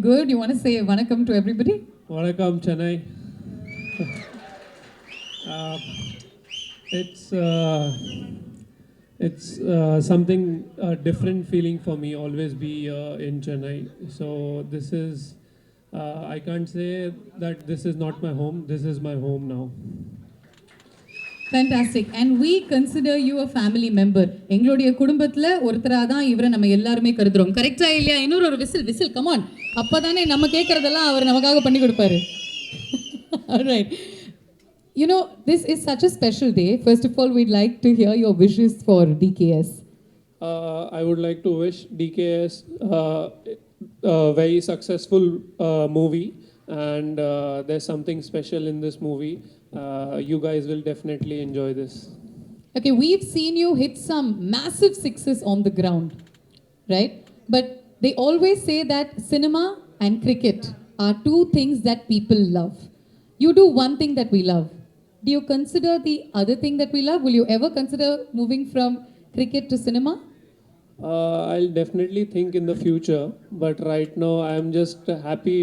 good. You want to say vanakkam to everybody? Vanakkam, Chennai. uh, it's uh, it's something different feeling for me. Always be in Chennai. So this is I can't say that this is not my home. This is my home now. Fantastic. And we consider you a family member. எங்களுடைய குடும்பத்துல ஒருத்தரா தான் இவரை நம்ம எல்லாருமே கருதுறோம். கரெக்ட்டா இல்லையா? இன்னொரு ஒரு விசில் கம் ஆன். அப்பதானே நம்ம கேக்குறதெல்லாம் அவர் நமக்காக பண்ணி கொடுப்பாரு. All right. You know, this is such a special day. First of all, we'd like to hear your wishes for DKS. I would like to wish DKS a very successful movie, and there's something special in this movie. You guys will definitely enjoy this. Okay, we've seen you hit some massive sixes on the ground, right? But they always say that cinema and cricket are two things that people love. You do one thing that we love. Do you consider the other thing that we love? Will you ever consider moving from cricket to cinema? I'll definitely think in the future, but right now I'm just happy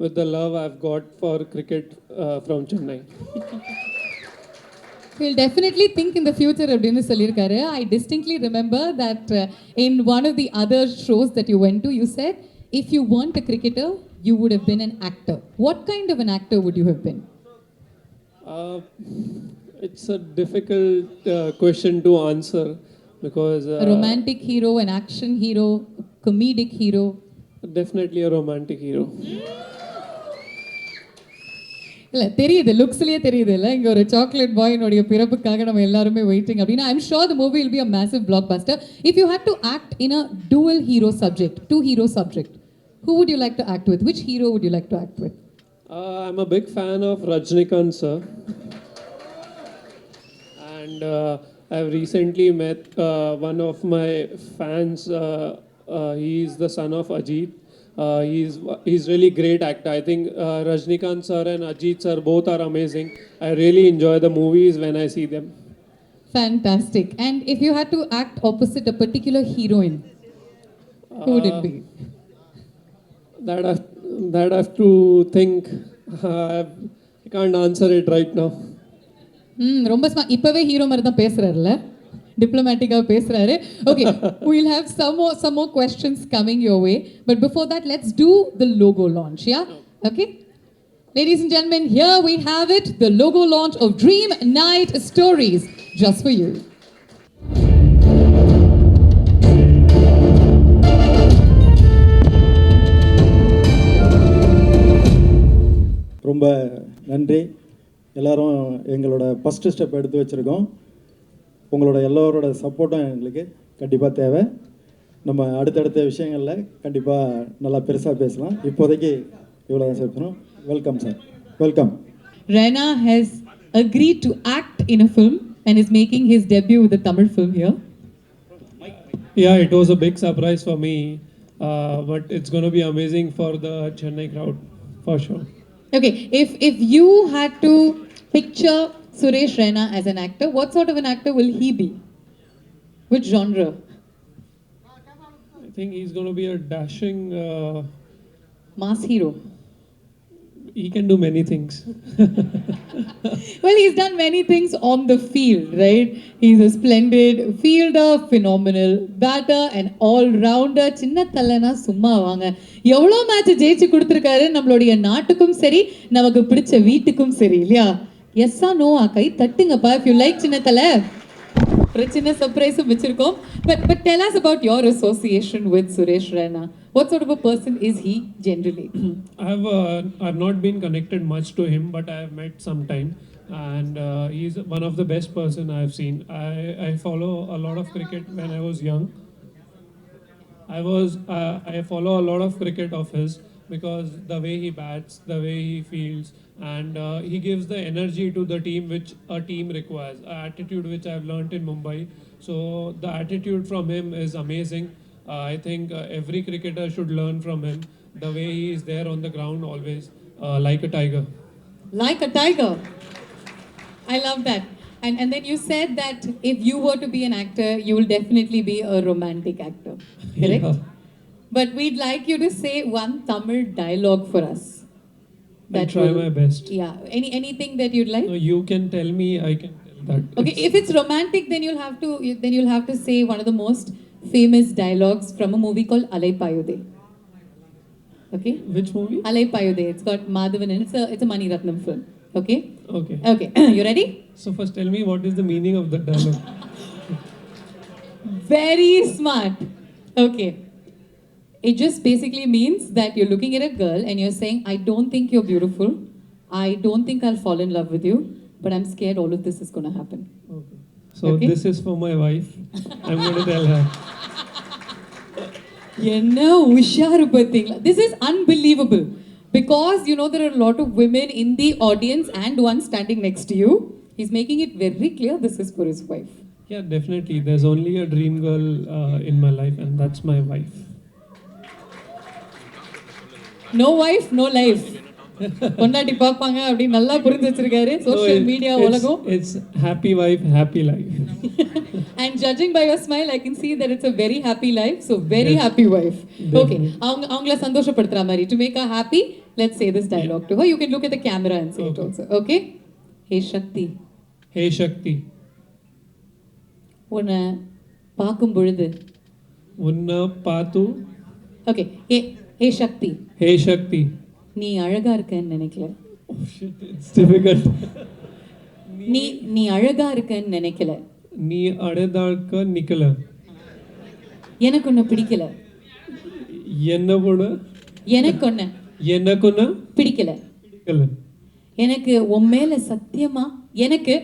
with the love I've got for cricket from Chennai. We'll definitely think in the future அப்படின்னு சொல்லியிருக்காரு. I distinctly remember that in one of the other shows that you went to, you said if you weren't a cricketer, you would have been an actor. What kind of an actor would you have been? It's a difficult question to answer because A romantic hero, an action hero, a comedic hero. Definitely a romantic hero. இல்லை தெரியுது, லுக்ஸ்லேயே தெரியுது இல்லை, இங்கே ஒரு chocolate பாயினுடைய பிறப்புக்காக நம்ம எல்லாருமே waiting அப்படின்னா I'm sure the movie will be a massive blockbuster. If you had to act in a dual hero subject, two hero subject, who would you like to act with? Which hero would you like to act with? I'm a big fan of Rajnikant sir, and I've recently met one of my fans. He's the son of Ajit. He's really great actor. I think Rajnikant sir and Ajit sir both are amazing. I really enjoy the movies when I see them. Fantastic. And if you had to act opposite a particular heroine, who would it be? That I have to think. I can't answer it right now. ரொம்ப இப்போவே hero மாதிரி தான் பேசுகிறாருல்ல, டிப்ளமேட்டிக்காக பேசுகிறாரு. Okay, we'll have some more questions coming your way. But before that, let's do the logo launch, yeah? Okay? Ladies and gentlemen, here we have it, the logo launch of Dream Night Stories, just for you. ரொம்ப நன்றி. எல்லோரும் எங்களோட first step எடுத்து வச்சுருக்கோம். உங்களோட எல்லோரோட சப்போர்ட்டும் எங்களுக்கு கண்டிப்பாக தேவை. நம்ம அடுத்தடுத்த விஷயங்களில் கண்டிப்பாக நல்லா பெருசாக பேசலாம். இப்போதைக்கு இவ்வளோ தான் பேசுகிறோம். Welcome sir, welcome. Raina has agreed to act in a film and is making his debut with a Tamil film here. Yeah, it was a big surprise for me, but it's going to be amazing for the Chennai crowd, for sure. Okay, if you had to picture Suresh Raina as an actor, what sort of an actor will he be? Which genre? I think he's going to be a dashing... Mass hero. He can do many things. Well, he's done many things on the field, right? He's a splendid fielder, phenomenal batter, and all-rounder. சின்ன தலனா சும்மா வாங்க, எவ்வளோ match ஜெயிச்சு கொடுத்துருக்காரு நம்மளுடைய நாட்டுக்கும் சரி, நமக்கு பிடிச்ச வீட்டுக்கும் சரி, இல்லையா? எஸ்ஸா நோவா கை தட்டுங்கப்பா if you like சின்ன தலை. ஒரு சின்ன சர்ப்ரைஸும் வச்சிருக்கோம். But tell us about your association with Suresh Raina. What sort of a person is he generally? I've not been connected much to him, but I have met sometime, and he's one of the best person I've seen. I follow a lot of cricket when I was young. I follow a lot of cricket of his because the way he bats, the way he fields, and he gives the energy to the team which a team requires, an attitude which I've learnt in Mumbai. So the attitude from him is amazing. I think every cricketer should learn from him, the way he is there on the ground always, like a tiger. Like a tiger. I love that. And then you said that if you were to be an actor, you will definitely be a romantic actor. Correct? Yeah. But we'd like you to say one Tamil dialogue for us. I'll try my best. Yeah. Anything that you'd like? No, you can tell me, I can tell that. Okay, if it's romantic, then you'll have to say one of the most famous dialogues from a movie called Alai Payude. Okay? Which movie? Alai Payude. It's got Madhavan in it. It's a Mani Ratnam film. Okay? Okay. Okay. You ready? So first tell me what is the meaning of the dialogue. Very smart. Okay. It just basically means that you're looking at a girl and you're saying, I don't think you're beautiful. I don't think I'll fall in love with you. But I'm scared all of this is going to happen. Okay. So Okay. this is for my wife. I'm going to tell her. என்ன உஷாரு பார்த்தீங்களா? This is unbelievable. Because you know there are a lot of women in the audience and one standing next to you. He's making it very clear this is for his wife. Yeah, definitely. There's only a dream girl in my life, and that's my wife. No wife, no life. பொண்டாட்டி பார்ப்பாங்க அப்படி நல்லா புரிஞ்சு வச்சிருக்காரு social media உலகம். It's happy wife, happy life. And judging by your smile, I can see that it's a very happy life. So very happy wife. Okay. அவங்கள சந்தோஷப்படுத்துற மாதிரி. To make her happy, let's say this dialogue to her. You can look at the camera and say it also. Okay? Hey Shakti. Hey Shakti. உன்னை பார்க்கும் பொழுது. Unna Patu. Okay. Hey Shakti. Hey Shakti. நீ அழகா இருக்கன்னு நினைக்கல. Oh shit, it's difficult. நீ அழகா இருக்கன்னு நினைக்கல. நீ அழகாக நிக்கல. எனக்கு உன்னை பிடிக்கல. என்ன போட? எனக்கு உன்னை பிடிக்கல. பிடிக்கல. எனக்கு உன் மேல சத்தியமா எனக்கு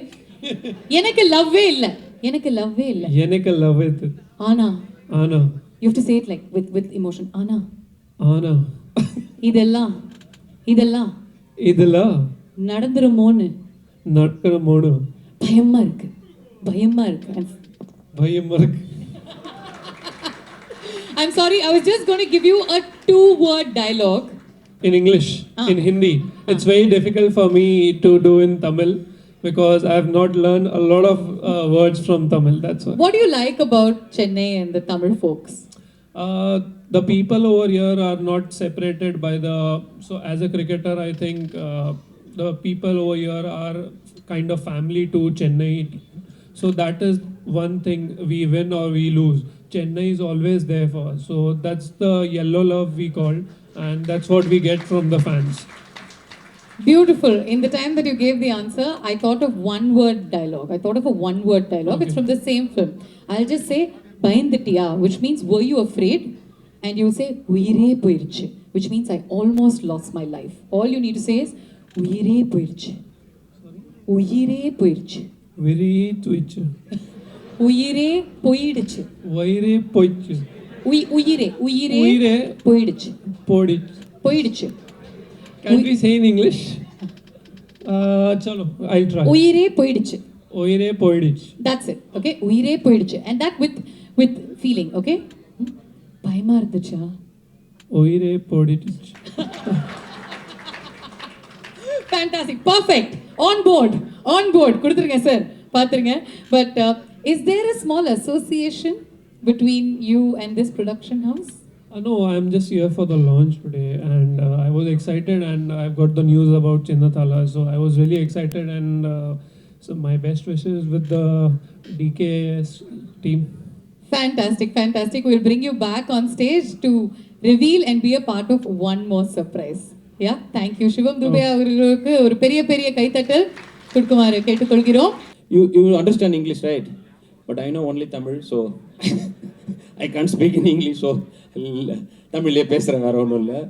லவ்வே இல்ல. எனக்கு லவ்வே இல்ல. எனக்கு லவ் இது. ஆனா you have to say it like with emotion. ஆனா இதெல்லாம் நடந்துருமோன்னு பயமா இருக்கு. I'm sorry, I was just going to give you a 2-word dialogue. In English, in Hindi. It's very difficult for me to do in Tamil because I have not learned a lot of words from Tamil. That's why. What do you like about Chennai and the Tamil folks? The people over here are not separated by the. So, as a cricketer, I think the people over here are kind of family to Chennai. So, that is one thing, we win or we lose. Chennai is always there for us. So, that's the yellow love we call, and that's what we get from the fans. Beautiful. In the time that you gave the answer, I thought of one-word dialogue. Okay. It's from the same film. I'll just say, Bayandittiya, which means, were you afraid? And you say, Uire poirche, which means I almost lost my life. All you need to say is, Uire poirche. Uire poirche. Very twitch. Uire poidiche. Vaire poich. Uire poidiche. Poidiche. Can we say in English? Chalo, I'll try. Uire poidiche. Oire poidich. That's it. Okay? Uire poidiche. And that with feeling. Okay? பயமா இருந்துச்சா? Oire poidich. Fantastic. Perfect. On board. கொடுத்துருங்க sir. பார்த்துருங்க. But is there a small association between you and this production house? No, I'm just here for the launch today, and I was excited, and I've got the news about Chinnathala, so I was really excited, and so my best wishes with the DKS team. Fantastic. We'll bring you back on stage to reveal and be a part of one more surprise. Yeah, thank you. Shivam Dubey அவர்களுக்கு ஒரு பெரிய கைத்தட்டல் கொடுக்குமாறு கேட்டுக்கொள்கிறோம். You understand English, right? But I know only Tamil, so I can't speak in English, so தமிழ்லேயே பேசுகிறேன், வேறு ஒன்றும் இல்லை.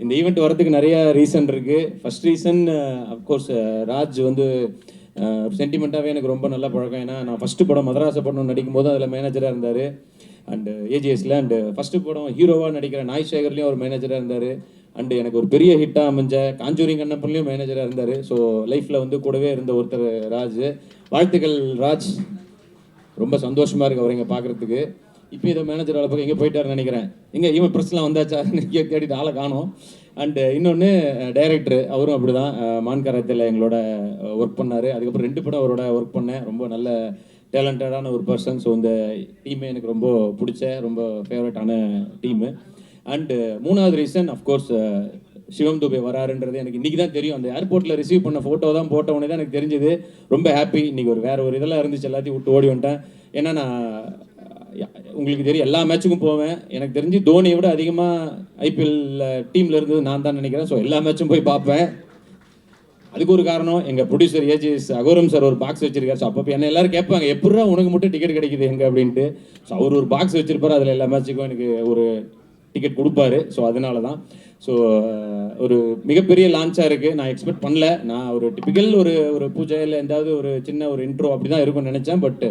இந்த ஈவெண்ட் வரதுக்கு நிறைய ரீசன் இருக்குது. ஃபர்ஸ்ட் ரீசன் அஃப்கோர்ஸ் ராஜ் வந்து சென்டிமெண்ட்டாகவே எனக்கு ரொம்ப நல்ல பழக்கம். ஏன்னா நான் ஃபஸ்ட்டு படம் மதராச படம் நடிக்கும் போது அதில் மேனேஜராக இருந்தார் அண்டு ஏஜிஎஸில், அண்டு ஃபஸ்ட்டு படம் ஹீரோவாக நடிக்கிற நாய் சேகர்லேயும் அவர் மேனேஜராக இருந்தார். அண்டு எனக்கு ஒரு பெரிய ஹிட்டாக அமைஞ்ச காஞ்சூரிங் அண்ணப்பன்லேயும் மேனேஜராக இருந்தார். ஸோ லைஃப்பில் வந்து கூடவே இருந்த ஒருத்தர் ராஜ். வாழ்த்துக்கள் ராஜ், ரொம்ப சந்தோஷமாக இருக்குது அவர் இங்கே பார்க்குறதுக்கு. இப்போ இதை மேனேஜர் அளவுக்கு எங்கே போயிட்டாருன்னு நினைக்கிறேன். எங்கே ஈவன் ப்ரெஸ்லாம் வந்தாச்சா தேடிட்டு ஆளை காணோம். அண்டு இன்னொன்று டைரக்டர், அவரும் அப்படி தான் மான்கரத்தில் எங்களோட ஒர்க் பண்ணார். அதுக்கப்புறம் 2 படம் அவரோட ஒர்க் பண்ணேன். ரொம்ப நல்ல டேலண்டடான ஒரு பர்சன். ஸோ இந்த டீமே எனக்கு ரொம்ப பிடிச்ச ரொம்ப ஃபேவரட்டான டீமு. அண்டு மூணாவது ரீசன் அஃப்கோர்ஸ் சிவம் துபே வராருன்றது எனக்கு இன்றைக்கி தான் தெரியும். அந்த ஏர்போர்ட்டில் ரிசீவ் பண்ண ஃபோட்டோ தான் போட்ட உடனே தான் எனக்கு தெரிஞ்சது. ரொம்ப ஹாப்பி. இன்றைக்கி வேறு ஒரு இதெல்லாம் இருந்துச்சு, எல்லாத்தையும் விட்டு ஓடி வந்துட்டேன். ஏன்னா நான் உங்களுக்கு தெரியும் எல்லா மேட்சுக்கும் போவேன். எனக்கு தெரிஞ்சு தோனியை விட அதிகமாக ஐபிஎல் டீமில் இருந்தது நான் தான் நினைக்கிறேன். ஸோ எல்லா மேட்சும் போய் பார்ப்பேன். அதுக்கு ஒரு காரணம் எங்கள் ப்ரொடியூசர் ஏஜிஎஸ் அகோரம் சார் ஒரு பாக்ஸ் வச்சிருக்காரு. ஸோ அப்போ என்ன எல்லாரும் கேட்பாங்க எப்படா உனக்கு மட்டும் டிக்கெட் கிடைக்குது எங்கே அப்படின்ட்டு. ஸோ அவர் ஒரு பாக்ஸ் வச்சிருப்பார், அதில் எல்லா மேட்சுக்கும் எனக்கு ஒரு டிக்கெட் கொடுப்பாரு. ஸோ அதனால தான். ஸோ ஒரு மிகப்பெரிய லான்ச்சாக இருக்குது. நான் எக்ஸ்பெக்ட் பண்ணல. நான் ஒரு டிப்பிக்கல் ஒரு பூஜை இல்லை எந்தாவது ஒரு சின்ன ஒரு இன்ட்ரோ அப்படி தான் இருக்கும்னு நினச்சேன். பட்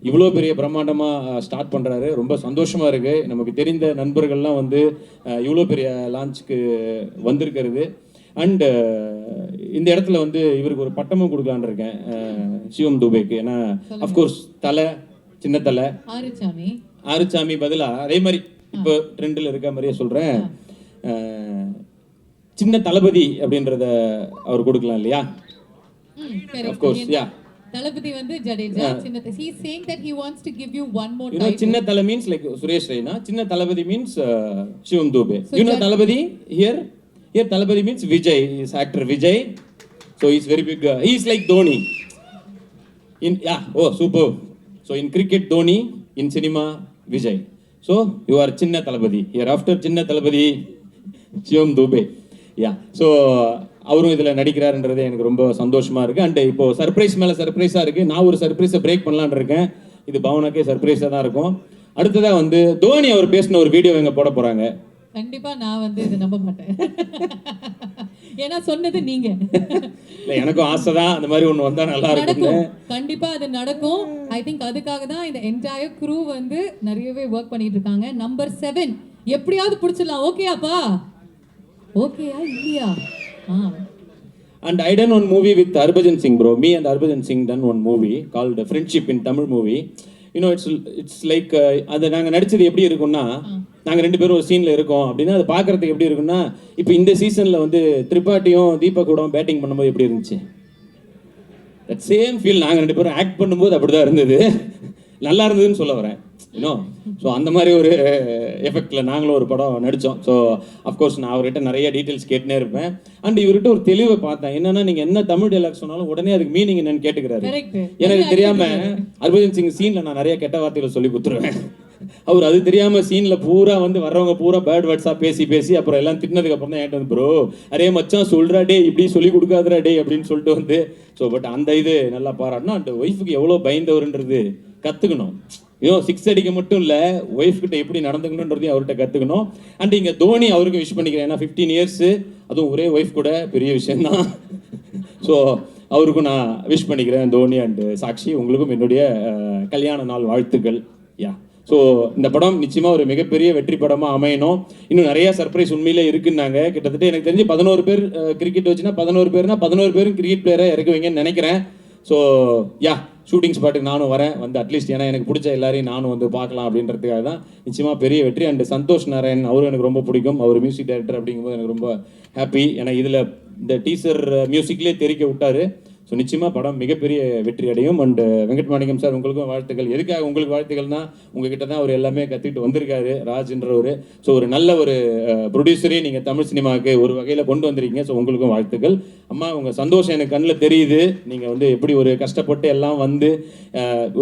இவ்வளோ பெரிய பிரம்மாண்டமாக ஸ்டார்ட் பண்ணுறாரு. ரொம்ப சந்தோஷமாக இருக்குது. நமக்கு தெரிந்த நண்பர்கள்லாம் வந்து இவ்வளோ பெரிய லான்ச்சுக்கு வந்திருக்கிறது. அண்டு இந்த இடத்துல வந்து இவருக்கு ஒரு பட்டமும் கொடுக்கலான்னு இருக்கேன் சிவம் துபேக்கு. ஏன்னா அஃப்கோர்ஸ் தலை சின்ன தலை ஆறுச்சாமி பதிலாக அதே மாதிரி இப்போ ட்ரெண்டில் இருக்க மாதிரியே சொல்கிறேன், சின்ன தளபதி அப்படின்றத அவர் கொடுக்கலாம் இல்லையா? அஃப்கோர்ஸ் யா தளபதி வந்து Jadeja. he is saying that he wants to give you one more title. சின்ன தலை means like சுரேஷ் ரெய்னா. சின்ன தளபதி means Sivam Dubey. You know Thalapathy here Thalapathy means Vijay. Is actor Vijay. So he's very big. He is like Dhoni. Super. So in cricket Dhoni, in cinema Vijay. So you are சின்ன தளபதி. Hereafter சின்ன தளபதி சிவம் Dubey. So அவரும் இதில் நடிக்கிறாருன்றது எனக்கு ரொம்ப சந்தோஷமாக இருக்குது. And இப்போது surprise மேலே சர்ப்ரைஸாக இருக்குது. நான் ஒரு சர்ப்ரைஸை பிரேக் பண்ணலான்னு இருக்கேன். இது பவனாக்கே சர்ப்ரைஸாக தான் இருக்கும். அடுத்ததாக வந்து தோனி அவர் பேசின ஒரு வீடியோ எங்கே போட போகிறாங்க. கண்டிப்பாக நான் வந்து இதை நம்ப மாட்டேன். ஏன்னா சொன்னது நீங்க. இல்லை எனக்கும் ஆசை தான் அந்த மாதிரி ஒன்று வந்தால் நல்லா இருக்கும். கண்டிப்பாக அது நடக்கும். ஐ திங்க் அதுக்காக தான் இந்த என்டையர் க்ரூ வந்து நிறையவே ஒர்க் பண்ணிட்டு இருக்காங்க. நம்பர் 7 எப்படியாவது பிடிச்சிடலாம். ஓகேயாப்பா? ஓகேயா இல்லையா? And I done one movie with Harbhajan Singh, bro. Me and Harbhajan Singh done one movie called Friendship in Tamil movie. You know, it's like அது நாங்கள் நடிச்சது எப்படி இருக்கும்னா, நாங்கள் 2 பேரும் ஒரு சீனில் இருக்கோம் அப்படின்னா அது பார்க்குறதுக்கு எப்படி இருக்குன்னா, இப்போ இந்த சீசனில் வந்து திரிபாட்டியும் தீபக் கூடவும் பேட்டிங் பண்ணும்போது எப்படி இருந்துச்சு, தட் சேம் ஃபீல் நாங்கள் 2 பேரும் ஆக்ட் பண்ணும்போது அப்படி தான் இருந்தது. நல்லா இருந்ததுன்னு சொல்ல வரேன். இன்னும் ஸோ அந்த மாதிரி ஒரு எஃபெக்டில் நாங்களும் ஒரு படம் நடித்தோம். ஸோ அஃப்கோர்ஸ் நான் அவர்கிட்ட நிறைய டீட்டெயில்ஸ் கேட்டுனே இருப்பேன். அண்ட் இவர்கிட்ட ஒரு தெளிவை பார்த்தேன். என்னன்னா நீங்கள் என்ன தமிழ் டைலாக் சொன்னாலும் உடனே அதுக்கு மீனிங் என்னன்னு கேட்டுக்கிறாரு. எனக்கு தெரியாமல் ஹர்பஜன் சிங் சீனில் நான் நிறைய கெட்ட வார்த்தைகளை சொல்லி கொடுத்துருவேன். அவர் அது தெரியாமல் சீனில் பூரா வந்து வர்றவங்க பூரா பேர்ட் வேர்ட்ஸாக பேசி அப்புறம் எல்லாம் திட்டினதுக்கு அப்புறம் தான் என்கிட்ட வந்து ப்ரோ அரே மச்சான் சொல்கிறா டே இப்படி சொல்லி கொடுக்காதரா டே அப்படின்னு சொல்லிட்டு வந்து ஸோ பட் அந்த இது நல்லா பாராட்டணும். அண்ட் ஒய்ஃபுக்கு எவ்வளோ பயந்தவருன்றது கற்றுக்கணும். 6 அடிக்க மட்டும் இல்லை, ஒய்ஃப் கிட்ட எப்படி நடந்துக்கணுன்றதையும் அவர்கிட்ட கற்றுக்கணும். அண்ட் இங்கே தோனி அவருக்கு விஷ் பண்ணிக்கிறேன். ஏன்னா 15 இயர்ஸ் அதுவும் ஒரே ஒய்ஃப் கூட பெரிய விஷயம்தான். ஸோ அவருக்கும் நான் விஷ் பண்ணிக்கிறேன். தோனி அண்ட் சாக்ஷி உங்களுக்கும் என்னுடைய கல்யாண நாள் வாழ்த்துக்கள். ஸோ இந்த படம் நிச்சயமாக ஒரு மிகப்பெரிய வெற்றி படமாக அமையணும். இன்னும் நிறைய சர்ப்ரைஸ் உண்மையிலே இருக்குன்னாங்க. கிட்டத்தட்ட எனக்கு தெரிஞ்சு 11 பேர் கிரிக்கெட் வச்சுன்னா 11 பேர்னா 11 பேரும் கிரிக்கெட் பிளேயராக இறக்குவீங்கன்னு நினைக்கிறேன். ஸோ ஷூட்டிங் ஸ்பாட்டுக்கு நானும் வரேன் வந்து அட்லீஸ்ட் ஏன்னா எனக்கு பிடிச்ச எல்லாரையும் நானும் வந்து பார்க்கலாம் அப்படின்றதுக்காக தான். நிச்சயமாக பெரிய வெற்றி. அண்ட் சந்தோஷ் நாராயண் அவரும் எனக்கு ரொம்ப பிடிக்கும். அவர் மியூசிக் டைரக்டர் அப்படிங்கும்போது எனக்கு ரொம்ப ஹாப்பி. ஏன்னா இதில் இந்த டீசர் மியூசிக்லேயே தெரிவிக்க விட்டார். ஸோ நிச்சயமாக படம் மிகப்பெரிய வெற்றி அடையும். அண்ட் வெங்கட் மாணிக்கம் சார் உங்களுக்கும் வாழ்த்துக்கள். எதுக்காக உங்களுக்கு வாழ்த்துக்கள்னா உங்ககிட்ட தான் அவர் எல்லாமே கற்றுக்கிட்டு வந்திருக்காரு ராஜ்ன்றவர். ஸோ ஒரு நல்ல ஒரு ப்ரொடியூசரே நீங்கள் தமிழ் சினிமாவுக்கு ஒரு வகையில் கொண்டு வந்திருக்கீங்க. ஸோ உங்களுக்கும் வாழ்த்துக்கள். அம்மா உங்கள் சந்தோஷம் எனக்கு கண்ணில் தெரியுது. நீங்கள் வந்து எப்படி ஒரு கஷ்டப்பட்டு எல்லாம் வந்து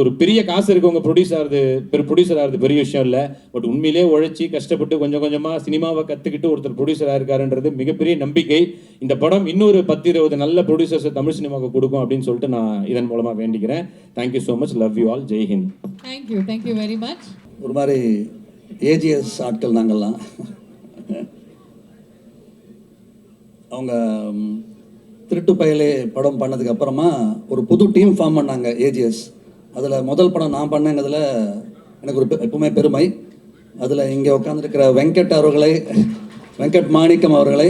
ஒரு பெரிய காசு இருக்கவங்க ப்ரொடியூசர் ஆகிறது பெரிய விஷயம் இல்லை. பட் உண்மையிலே உழைச்சி கஷ்டப்பட்டு கொஞ்சம் கொஞ்சமாக சினிமாவை கற்றுக்கிட்டு ஒருத்தர் ப்ரொடியூசராக இருக்காருன்றது மிகப்பெரிய நம்பிக்கை. இந்த படம் இன்னொரு 10-20 நல்ல ப்ரொடியூசர்ஸை தமிழ் சினிமாவுக்கு கொடுக்கும் அப்படின்னு சொல்லிட்டு நான் இதன் மூலமாக வேண்டிக்கிறேன். Thank you so much. Love you all. Jai Hind. Thank you very much. ஒரு மாதிரி ஏஜிஎஸ் ஆட்கள் நாங்கள்லாம். அவங்க திருட்டு பயலே படம் பண்ணதுக்கு அப்புறமா ஒரு புது டீம் ஃபார்ம் பண்ணாங்க ஏஜிஎஸ். அதில் முதல் படம் நான் பண்ணேங்கிறதுல எனக்கு ஒரு எப்பவுமே பெருமை. அதில் இங்கே உட்காந்துருக்கிற வெங்கட் மாணிக்கம் அவர்களை,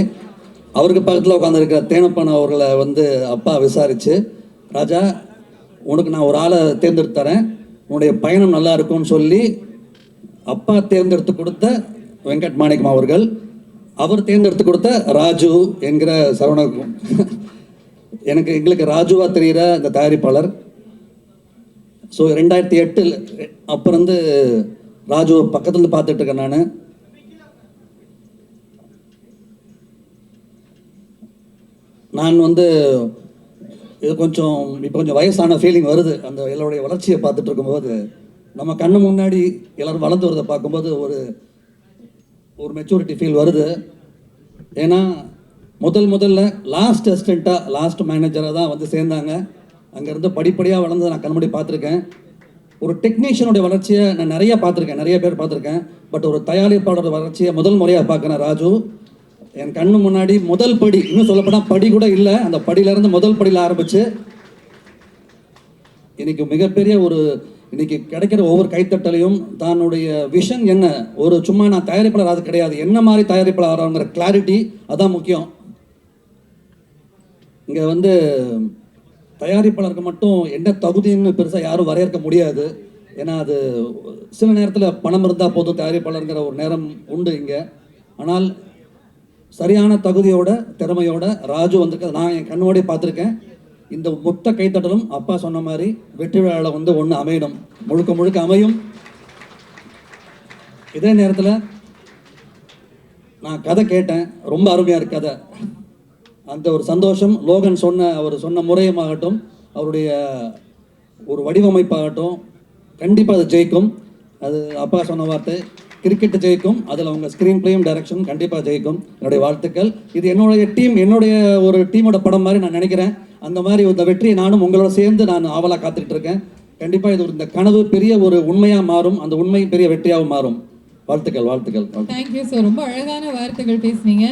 அவருக்கு பக்கத்தில் உட்காந்துருக்கிற தேனப்பன் அவர்களை வந்து அப்பா விசாரித்து, ராஜா உனக்கு நான் ஒரு ஆளை தேர்ந்தெடுத்து தரேன், உன்னுடைய பயணம் நல்லா இருக்கும்னு சொல்லி அப்பா தேர்ந்தெடுத்து கொடுத்த வெங்கட் மாணிக்கம் அவர்கள், அவர் தேர்ந்தெடுத்து கொடுத்த ராஜு என்கிற எங்களுக்கு ராஜுவா தெரிகிற இந்த தயாரிப்பாளர். ஸோ 2008 அப்போ இருந்து ராஜு பக்கத்துலேருந்து பார்த்துட்டு இருக்கேன். நான் வந்து இது இப்போ கொஞ்சம் வயசான ஃபீலிங் வருது. அந்த எல்லாருடைய வளர்ச்சியை பார்த்துட்டு இருக்கும்போது நம்ம கண்ணு முன்னாடி எல்லோரும் வளர்ந்து வரதை பார்க்கும்போது ஒரு மெச்சூரிட்டி ஃபீல் வருது. ஏன்னா முதல்ல லாஸ்ட் அசிஸ்டண்ட்டாக லாஸ்ட் மேனேஜராக தான் வந்து சேர்ந்தாங்க. அங்கேருந்து படிப்படியாக வளர்ந்து நான் கண்முடி பார்த்துருக்கேன். ஒரு டெக்னீஷியனுடைய வளர்ச்சியை நான் நிறைய பேர் பார்த்துருக்கேன். பட் ஒரு தயாரிப்பாளரோட வளர்ச்சியை முதல் முறையாக பார்க்குறேன் ராஜு. என் கண்ணு முன்னாடி முதல் படி, இன்னும் சொல்லப்போனால் படி கூட இல்லை, அந்த படியிலேருந்து முதல் படியில் ஆரம்பித்து இன்னைக்கு மிகப்பெரிய இன்னைக்கு கிடைக்கிற ஒவ்வொரு கைத்தட்டலையும் தன்னுடைய விஷன் என்ன, சும்மா நான் தயாரிப்பாளர் அது கிடையாது, என்ன மாதிரி தயாரிப்பாளர் ஆகிறோங்கிற கிளாரிட்டி அதான் முக்கியம். இங்கே வந்து தயாரிப்பாளருக்கு மட்டும் என்ன தகுதின்னு பெருசாக யாரும் வரையறுக்க முடியாது. ஏன்னா அது சில நேரத்தில் பணம் இருந்தால் போதும் தயாரிப்பாளருங்கிற ஒரு நேரம் உண்டு இங்கே. ஆனால் சரியான தகுதியோட திறமையோட ராஜு வந்திருக்க நான் என் கண்ணோடே பார்த்துருக்கேன். இந்த மொத்த கைத்தட்டலும் அப்பா சொன்ன மாதிரி வெற்றி விழாவில் வந்து ஒன்று அமையணும், முழுக்க அமையும். இதே நேரத்தில் நான் கதை கேட்டேன், ரொம்ப அருமையாக இருக்கு கதை. அந்த ஒரு சந்தோஷம் லோகன் அவர் சொன்ன முறையமாகட்டும், அவருடைய ஒரு வடிவமைப்பாகட்டும், கண்டிப்பாக அது ஜெயிக்கும். அது அப்பா சொன்ன வார்த்தை, கிரிக்கெட்டு ஜெயிக்கும், அதில் அவங்க ஸ்க்ரீன் பிளேயும் டைரக்ஷன் கண்டிப்பாக ஜெயிக்கும். என்னுடைய வாழ்த்துக்கள். இது என்னுடைய ஒரு டீமோட படம் மாதிரி நான் நினைக்கிறேன். அந்த மாதிரி இந்த வெற்றியை நானும் உங்களோட சேர்ந்து நான் ஆவலாக காத்துக்கிட்டு இருக்கேன். கண்டிப்பாக இது இந்த கனவு பெரிய ஒரு உண்மையாக மாறும், அந்த உண்மை பெரிய வெற்றியாகவும் மாறும். வாழ்த்துக்கள். தேங்க்யூ சார், ரொம்ப அழகான வார்த்தைகள் பேசுனீங்க.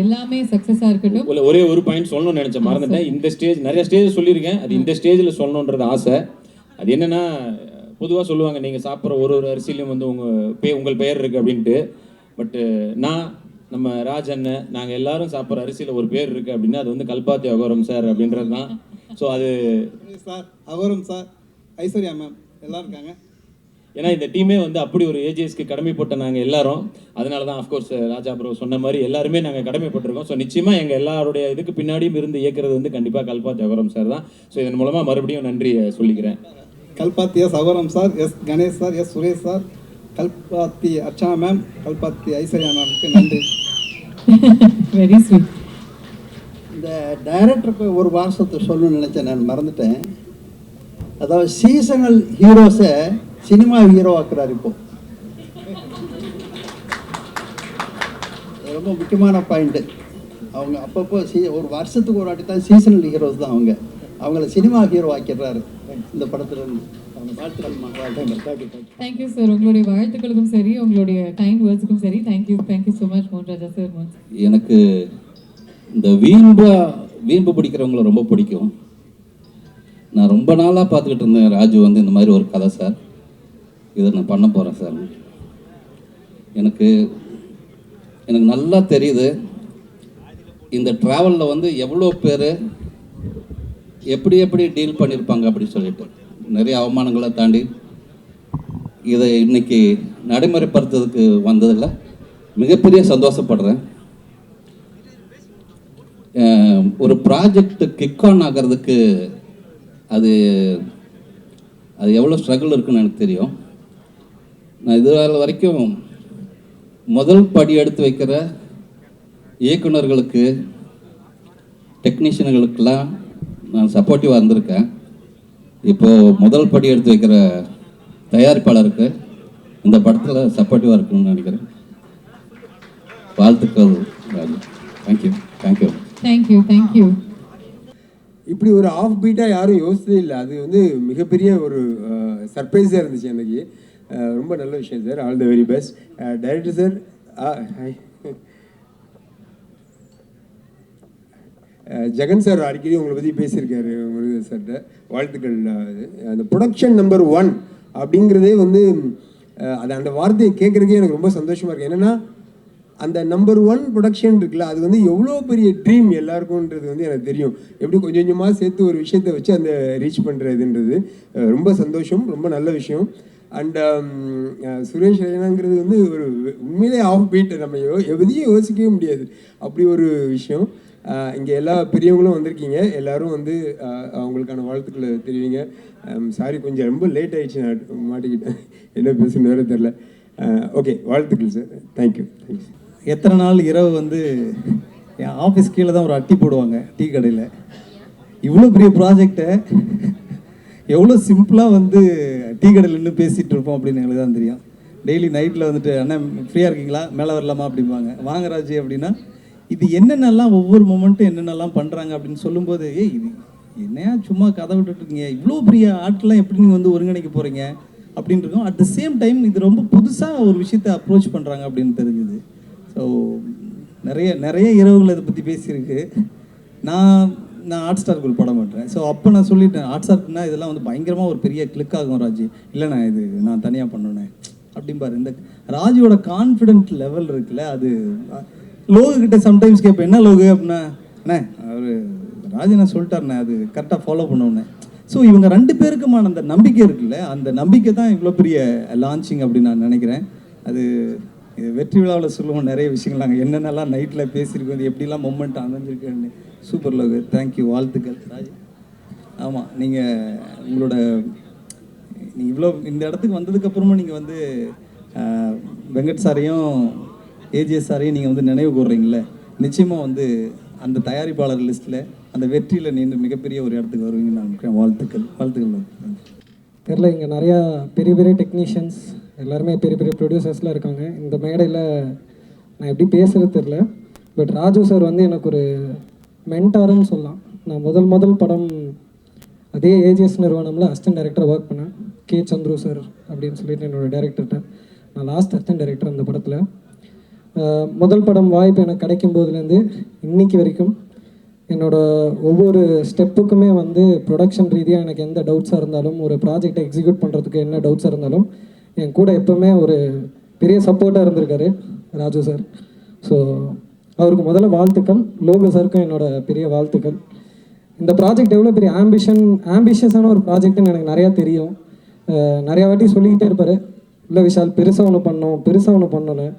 எல்லாமே சக்ஸஸாக இருக்கட்டும். ஒரே ஒரு பாயிண்ட் சொல்லணும்னு நினைச்சேன், மறந்துட்டேன். இந்த ஸ்டேஜ் நிறைய ஸ்டேஜ் சொல்லியிருக்கேன், அது இந்த ஸ்டேஜில் சொல்லணுன்றது ஆசை. அது என்னன்னா, பொதுவாக சொல்லுவாங்க நீங்கள் சாப்பிட்ற ஒரு அரிசிலையும் வந்து உங்கள் பெயர் இருக்குது அப்படின்ட்டு. பட்டு நம்ம ராஜ் அண்ணன் நாங்கள் எல்லாரும் சாப்பிட்ற அரிசியில் ஒரு பேர் இருக்குது அப்படின்னா அது வந்து கல்பாத்தி அகோரம் சார் அப்படின்றது தான். ஸோ அது சார் அகோரம் சார், ஐஸ்வர்யா மேம் எல்லாம் இருக்காங்க. ஏன்னா இந்த டீமே வந்து அப்படி ஒரு ஏஜிஎஸ்க்கு கடமைப்பட்ட நாங்கள் எல்லாரும். அதனால தான் அஃப்கோர்ஸ் ராஜா ப்ரோ சொன்ன மாதிரி எல்லாருமே நாங்கள் கடமைப்பட்டிருக்கோம். ஸோ நிச்சயமாக எங்கள் எல்லாருடைய இதுக்கு பின்னாடியும் இருந்து இயக்கிறது வந்து கண்டிப்பாக கல்பாத்தி அகோரம் சார் தான். ஸோ இதன் மூலமாக மறுபடியும் நன்றி சொல்லிக்கிறேன். Kalpathi S Aghoram sir, S Ganesh sir, S Suresh sir, Kalpathi Archana ma'am, Kalpathi Aishwarya மேம்க்கு நன்றி. Very sweet. இந்த டைரக்டருக்கு ஒரு வாசத்தை சொல்லணும்னு நினச்சேன், நான் மறந்துட்டேன். அதாவது சீசனல் ஹீரோஸை சினிமா ஹீரோ ஆக்குறாரு இப்போ. ரொம்ப முக்கியமான பாயிண்ட்டு. அவங்க அப்பப்போ ஒரு வருஷத்துக்கு ஒரு வாட்டி தான் சீசனல் ஹீரோஸ் தான் அவங்கள சினிமா ஹீரோ ஆக்கிடுறாரு இந்த படத்துல இருந்து. தேங்க்யூ சார், உங்களுடைய வாழ்த்துக்களுக்கும் சரி, உங்களுடைய கைண்ட் வேர்ட்ஸுக்கும் சரி. தேங்க்யூ ஸோ மச் மோகன் ராஜா சார். எனக்கு இந்த வீம்பு பிடிக்கிறவங்கள ரொம்ப பிடிக்கும். நான் ரொம்ப நாளாக பார்த்துக்கிட்டு இருந்தேன் ராஜு வந்து இந்த மாதிரி ஒரு கதை சார், இதை நான் பண்ண போகிறேன் சார். எனக்கு நல்லா தெரியுது இந்த ட்ராவலில் வந்து எவ்வளோ பேர் எப்படி டீல் பண்ணியிருப்பாங்க அப்படின்னு சொல்லிட்டு. நிறைய அவமானங்களை தாண்டி இதை இன்னைக்கு நடைமுறைப்படுத்துறதுக்கு வந்ததில் மிகப்பெரிய சந்தோஷப்படுறேன். ஒரு ப்ராஜெக்ட் கிக் ஆன் ஆகிறதுக்கு அது எவ்வளோ ஸ்ட்ரகிள் இருக்குன்னு எனக்கு தெரியும். நான் இது வரைக்கும் முதல் படி எடுத்து வைக்கிற இயக்குநர்களுக்கு, டெக்னீஷியன்களுக்கெல்லாம் நான் சப்போர்ட்டிவாக இருந்திருக்கேன். இப்போது முதல் படி எடுத்து வைக்கிற தயாரிப்பாளருக்கு இந்த படத்தில் சப்போர்ட்டிவாக இருக்கணும்னு நினைக்கிறேன். வாழ்த்துக்கள் ராஜு. தேங்க்யூ. இப்படி ஒரு ஆஃப் பீட்டாக யாரும் யோசிச்சதே இல்லை. அது வந்து மிகப்பெரிய ஒரு சர்ப்ரைஸாக இருந்துச்சு எனக்கு. ரொம்ப நல்ல விஷயம் sir. All the very best director sir. Jagan sir அடிக்கடி உங்களை பற்றி பேசியிருக்காரு முருகன் சார்கிட்ட. வாழ்த்துக்கள். அந்த ப்ரொடக்ஷன் நம்பர் 1 அப்படிங்கிறதே வந்து அந்த வார்த்தையை கேட்குறதுக்கே எனக்கு ரொம்ப சந்தோஷமாக இருக்குது. என்னென்னா அந்த நம்பர் 1 ப்ரொடக்ஷன் இருக்குல்ல, அது வந்து எவ்வளோ பெரிய ட்ரீம் எல்லாருக்கும்ன்றது வந்து எனக்கு தெரியும். எப்படி கொஞ்சம் கொஞ்சமாக சேர்த்து ஒரு விஷயத்தை வச்சு அந்த ரீச் பண்ணுறதுன்றது ரொம்ப சந்தோஷம், ரொம்ப நல்ல விஷயம். அண்ட் சுரேஷ் ரெய்னாங்கிறது வந்து ஒரு உண்மையிலே ஆஃப் பீட், நம்ம எதையும் யோசிக்கவே முடியாது, அப்படி ஒரு விஷயம். இங்கே எல்லா பெரியவங்களும் வந்திருக்கீங்க, எல்லாரும் வந்து அவங்களுக்கான வாழ்த்துக்களை தெரிவிங்க. சாரி, கொஞ்சம் ரொம்ப லேட் ஆகிடுச்சு, நான் மாட்டிக்கிட்டேன், என்ன பேசுன்னு வேறு தெரில. ஓகே, வாழ்த்துக்கள் சார். தேங்க்யூ. தேங்க்ஸ். எத்தனை நாள் இரவு வந்து என் ஆஃபீஸ் கீழே தான் ஒரு அட்டி போடுவாங்க டீ கடையில். இவ்வளோ பெரிய ப்ராஜெக்டை எவ்வளோ சிம்பிளாக வந்து டீ கடையில் நின்று பேசிகிட்டு இருப்போம் அப்படின்னு எங்களுக்கு தான் தெரியும். டெய்லி நைட்டில் வந்துட்டு அண்ணன் ஃப்ரீயாக இருக்கீங்களா, மேலே வரலாமா அப்படிம்பாங்க. வாங்க ராஜி அப்படின்னா இது என்னென்னலாம் ஒவ்வொரு மொமெண்ட்டும் என்னென்னலாம் பண்ணுறாங்க அப்படின்னு சொல்லும்போது, இது என்னையா சும்மா கதை விட்டுட்ருக்கீங்க, இவ்வளோ பெரிய ஆட்கள்லாம் எப்படி நீங்கள் வந்து ஒருங்கிணைக்க போகிறீங்க அப்படின்னு இருக்கும். அட் த சேம் டைம் இது ரொம்ப புதுசாக ஒரு விஷயத்தை அப்ரோச் பண்ணுறாங்க அப்படின்னு தெரிஞ்சுது. ஸோ நிறைய இரவுகள் இதை பற்றி பேசியிருக்கு. நான் ஹாட் ஸ்டாருக்கு ஒரு படம் பண்ணுறேன். ஸோ அப்போ நான் சொல்லிட்டேன், ஹாட் ஸ்டார்க்குன்னா இதெல்லாம் வந்து பயங்கரமாக ஒரு பெரிய கிளிக் ஆகும் ராஜி, இல்லைண்ணா இது நான் தனியாக பண்ணணும் அப்படிம்பாரு. இந்த ராஜியோட கான்ஃபிடென்ட் லெவல் இருக்குல்ல, அது லோகுக்கிட்ட சம்டைம்ஸ் கேட்பேன், என்ன லோகு அப்படின்னா, அண்ணே அவர் ராஜி நான் சொல்லிட்டாருண்ணே, அது கரெக்டாக ஃபாலோ பண்ணுவோண்ணே. ஸோ இவங்க 2 பேருக்குமான அந்த நம்பிக்கை இருக்குல்ல, அந்த நம்பிக்கை தான் இவ்வளோ பெரிய லான்ச்சிங் அப்படின்னு நான் நினைக்கிறேன். அது இது வெற்றி விழாவில் சொல்லுவோம் நிறைய விஷயங்கள், நாங்கள் என்னென்னலாம் நைட்டில் பேசியிருக்கோம், இது எப்படிலாம் மொமெண்ட் அமைஞ்சிருக்குன்னு. சூப்பர் லோகு, தேங்க்யூ, வாழ்த்துக்கள் ராஜி. ஆமாம், நீங்கள் இவ்வளோ இந்த இடத்துக்கு வந்ததுக்கப்புறமா நீங்கள் வந்து வெங்கட் சாரையும் ஏஜிஎஸ் சாரையும் நீங்கள் வந்து நினைவு கூறுறீங்களே, நிச்சயமாக வந்து அந்த தயாரிப்பாளர் லிஸ்ட்டில் அந்த வெற்றியில் நீங்கள் மிகப்பெரிய ஒரு இடத்துக்கு வருவீங்கன்னு நான் நினைக்கிறேன். வாழ்த்துக்கள். தெரில, இங்கே நிறையா பெரிய பெரிய டெக்னீஷியன்ஸ் எல்லாருமே பெரிய பெரிய ப்ரொடியூசர்ஸ்லாம் இருக்காங்க. இந்த மேடையில் நான் எப்படி பேசுகிறது தெரில, பட் ராஜு சார் வந்து எனக்கு ஒரு மென்டாருன்னு சொல்லலாம். நான் முதல் படம் அதே ஏஜிஎஸ் நிறுவனமில் அசிஸ்டன்ட் டைரக்டராக ஒர்க் பண்ணேன். கே சந்துரு சார் அப்படின்னு சொல்லிட்டு என்னோடய டைரக்டர்கிட்ட நான் லாஸ்ட் அசிஸ்டன்ட் டைரக்டர் அந்த படத்தில். முதல் படம் வாய்ப்பு எனக்கு கிடைக்கும் போதுலேருந்து இன்றைக்கி வரைக்கும் என்னோடய ஒவ்வொரு ஸ்டெப்புக்குமே வந்து ப்ரொடக்ஷன் ரீதியாக எனக்கு எந்த டவுட்ஸாக இருந்தாலும், ஒரு ப்ராஜெக்டை எக்ஸிக்யூட் பண்ணுறதுக்கு என்ன டவுட்ஸாக இருந்தாலும் என் கூட எப்போவுமே ஒரு பெரிய சப்போர்ட்டாக இருந்திருக்காரு ராஜு சார். ஸோ அவருக்கு முதல்ல வாழ்த்துக்கள். லோகு சாருக்கும் என்னோடய பெரிய வாழ்த்துக்கள். இந்த ப்ராஜெக்ட் எவ்வளோ பெரிய ஆம்பிஷியஸான ஒரு ப்ராஜெக்ட்னு எனக்கு நிறையா தெரியும். நிறையா வாட்டி சொல்லிக்கிட்டே இருப்பார், இல்லை விஷால் பெருசாக ஒன்று பண்ணணும்.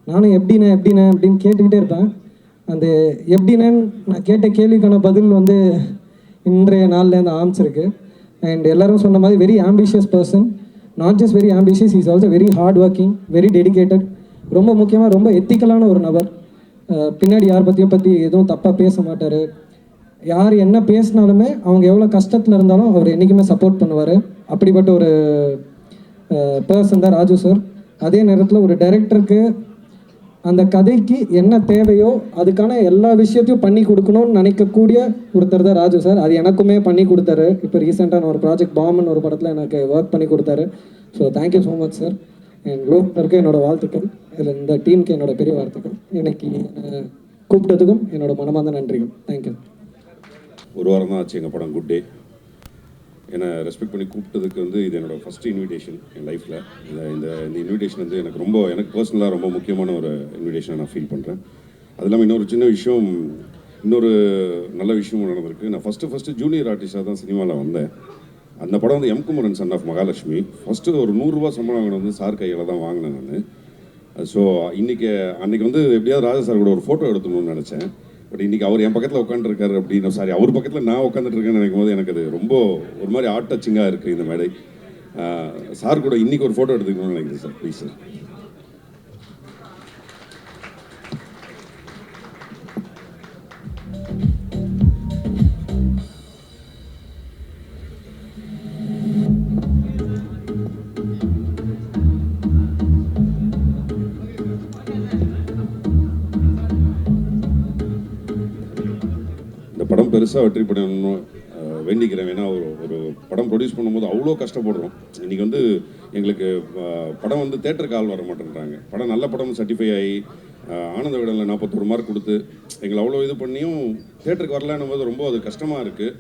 நானும் எப்படிண்ணே அப்படின்னு கேட்டுக்கிட்டே இருப்பேன். அந்த எப்படின்னு நான் கேட்ட கேள்விக்கான பதில் வந்து இன்றைய நாள்லேருந்து ஆரம்பிச்சிருக்கு. அண்ட் எல்லோரும் சொன்ன மாதிரி very ambitious person, not just very ambitious, is also very hard working, very dedicated. ரொம்ப முக்கியமாக ரொம்ப எத்திக்கலான ஒரு நபர். பின்னாடி யார் பற்றி எதுவும் தப்பாக பேச மாட்டார். யார் என்ன பேசினாலுமே அவங்க எவ்வளோ கஷ்டத்தில் இருந்தாலும் அவர் என்றைக்குமே சப்போர்ட் பண்ணுவார். அப்படிப்பட்ட ஒரு பர்சன் தான் ராஜு சார். அதே நேரத்தில் ஒரு டைரக்டருக்கு அந்த கதைக்கு என்ன தேவையோ அதுக்கான எல்லா விஷயத்தையும் பண்ணி கொடுக்கணும்னு நினைக்கக்கூடிய ஒருத்தர் தான் ராஜு சார். அது எனக்குமே பண்ணி கொடுத்தாரு. இப்போ ரீசெண்டாக நான் ஒரு ப்ராஜெக்ட் பாம்புன்னு ஒரு படத்தில் எனக்கு ஒர்க் பண்ணி கொடுத்தாரு. So thank you so much sir. என் லோக்கருக்கு என்னோடய வாழ்த்துக்கள். இதில் இந்த டீமுக்கு என்னோட பெரிய வாழ்த்துக்கள். எனக்கு கூப்பிட்டதுக்கும் என்னோட மனமார்ந்த நன்றிகள். தேங்க்யூ. ஒரு வாரம் தான் ஆச்சு எங்கள் படம் குட் டே. என்னை ரெஸ்பெக்ட் பண்ணி கூப்பிட்டதுக்கு வந்து இது என்னோடய ஃபஸ்ட்டு இன்விடேஷன் என் லைஃப்பில். இந்த இன்விடேஷன் வந்து எனக்கு பர்சனலாக ரொம்ப முக்கியமான ஒரு இன்விடேஷனை நான் ஃபீல் பண்ணுறேன். அது இல்லாமல் இன்னொரு சின்ன விஷயம், இன்னொரு நல்ல விஷயமும் நடந்திருக்கு. நான் ஃபஸ்ட்டு ஜூனியர் ஆர்டிஸ்டாக தான் சினிமாவில் வந்தேன். அந்த படம் வந்து M Kumaran son of Mahalakshmi. First ஒரு 100 ரூபா சம்பளம் வாங்கின வந்து சார் கையில் தான் வாங்கினேன் நான். ஸோ அன்றைக்கி வந்து எப்படியாவது ராஜா சார் கூட ஒரு ஃபோட்டோ எடுத்துணும்னு நினச்சேன். பட் இன்றைக்கி அவர் என் பக்கத்தில் உட்காந்துருக்காரு அப்படின்னு, சாரி அவர் பக்கத்தில் நான் உட்காந்துட்டு இருக்கேன்னு நினைக்கும் போது எனக்கு அது ரொம்ப ஒரு மாதிரி ஆர்ட் டச்சிங்காக இருக்குது இந்த மேடை. சார் கூட இன்றைக்கி ஒரு ஃபோட்டோ எடுத்துக்கணும்னு நினைக்கிறேன் சார், ப்ளீஸ் சார். படம் பெருசாக வெற்றி பண்ணணும் வேண்டிக்கிறேன். ஏன்னா ஒரு படம் ப்ரொடியூஸ் பண்ணும்போது அவ்வளோ கஷ்டப்படுறோம். இன்றைக்கி வந்து எங்களுக்கு படம் வந்து தேட்டருக்கு ஆள் வர மாட்டேன்றாங்க. படம் நல்ல படம் சர்டிஃபை ஆகி ஆனந்த விடனில் 41 மார்க் கொடுத்து எங்களை அவ்வளோ இது பண்ணியும் தேட்டருக்கு வரலான்னும் போது ரொம்ப அது கஷ்டமாக இருக்குது.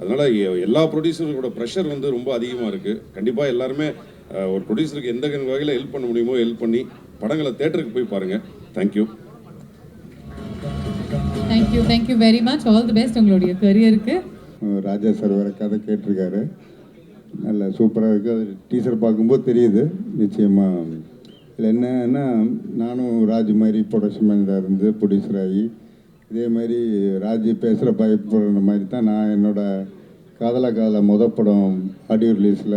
அதனால் எல்லா ப்ரொடியூசரோட ப்ரெஷர் வந்து ரொம்ப அதிகமாக இருக்குது. கண்டிப்பாக எல்லாருமே ஒரு ப்ரொடியூசருக்கு எந்த வகையில் ஹெல்ப் பண்ண முடியுமோ ஹெல்ப் பண்ணி படங்களை தேட்டருக்கு போய் பாருங்கள். Thank you. Thank you very much. All the best உங்களுடைய கரியருக்கு. ராஜா சார் வர கதை கேட்டிருக்காரு, நல்ல சூப்பராக இருக்குது. அது டீச்சர் பார்க்கும்போது தெரியுது நிச்சயமாக. இதில் என்னன்னா, நானும் ராஜ் மாதிரி ப்ரொடக்ஷன் மேனேஜராக இருந்து ப்ரொடியூசர் ஆகி இதே மாதிரி ராஜி பேசுகிற பயப்படுற மாதிரி தான் நான் என்னோடய காதலா படம் ஆடியோ ரிலீஸில்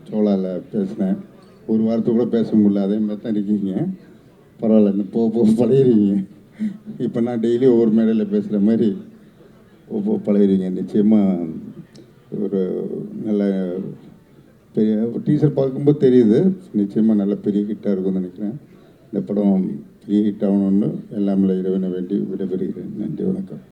சோலாவில் பேசினேன். ஒரு வாரத்தை கூட பேச முடியல, அதே மாதிரி தான் இருக்கீங்க. பரவாயில்ல, இந்த போக பழகிறீங்க. இப்போ நான் டெய்லி ஒவ்வொரு மேடையில் பேசுகிற மாதிரி பழகிறீங்க. நிச்சயமாக ஒரு நல்ல பெரிய டீசர் பார்க்கும்போது தெரியுது, நிச்சயமாக நல்ல பெரிய ஹிட்டாக இருக்கும்னு நினைக்கிறேன். இந்த படம் பெரிய ஹிட் ஆகணும்னு எல்லாமே இறைவனை வேண்டி விடைபெறுகிறேன். நன்றி, வணக்கம்.